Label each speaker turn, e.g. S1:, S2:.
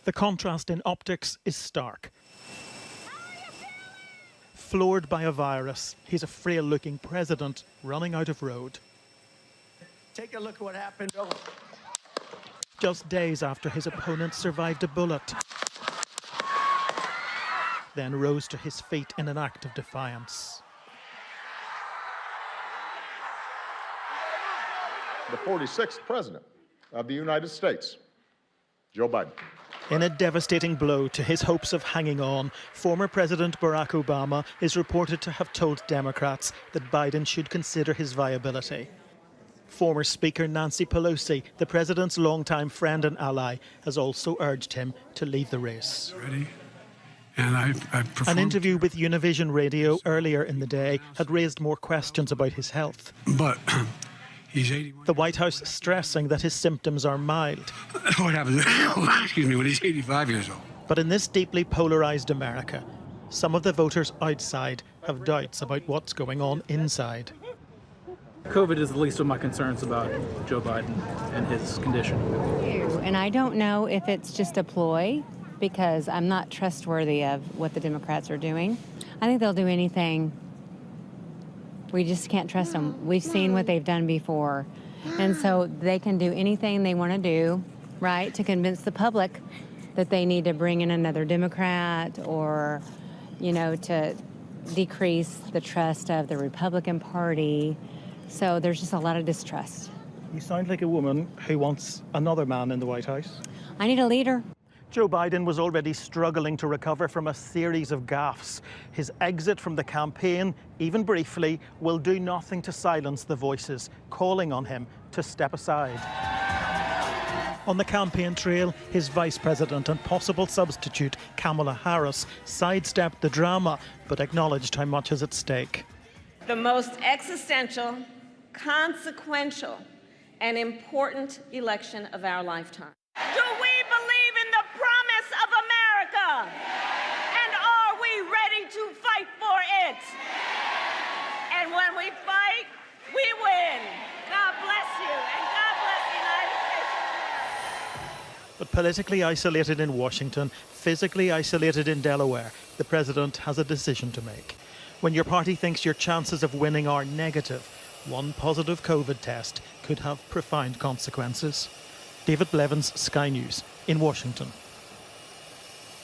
S1: The contrast in optics is stark. Floored by a virus, he's a frail-looking president running out of road.
S2: Take a look at what happened.
S1: Just days after his opponent survived a bullet, then rose to his feet in an act of defiance.
S3: The 46th President of the United States, Joe Biden.
S1: In a devastating blow to his hopes of hanging on, former President Barack Obama is reported to have told Democrats that Biden should consider his viability. Former Speaker Nancy Pelosi, the president's longtime friend and ally, has also urged him to leave the race.
S4: Ready? And
S1: An interview with Univision Radio earlier in the day had raised more questions about his health.
S4: But he's 81.
S1: The White House stressing that his symptoms are mild.
S4: What happens, excuse me, when he's 85 years old?
S1: But in this deeply polarised America, some of the voters outside have doubts about what's going on inside.
S5: COVID is the least of my concerns about Joe Biden and his condition.
S6: And I don't know if it's just a ploy, because I'm not trustworthy of what the Democrats are doing. I think they'll do anything. We just can't trust them. We've seen what they've done before. And so they can do anything they want to do, right, to convince the public that they need to bring in another Democrat or, you know, to decrease the trust of the Republican Party. So there's just a lot of distrust.
S1: You sound like a woman who wants another man in the White House.
S6: I need a leader.
S1: Joe Biden was already struggling to recover from a series of gaffes. His exit from the campaign, even briefly, will do nothing to silence the voices calling on him to step aside. On the campaign trail, his vice president and possible substitute, Kamala Harris, sidestepped the drama but acknowledged how much is at stake.
S7: The most existential, consequential, and important election of our lifetime. Do we believe in the promise of America? And are we ready to fight for it? And when we fight, we win. God bless you, and God bless the United States.
S1: But politically isolated in Washington, physically isolated in Delaware, the president has a decision to make. When your party thinks your chances of winning are negative, one positive COVID test could have profound consequences. David Blevins, Sky News, in Washington.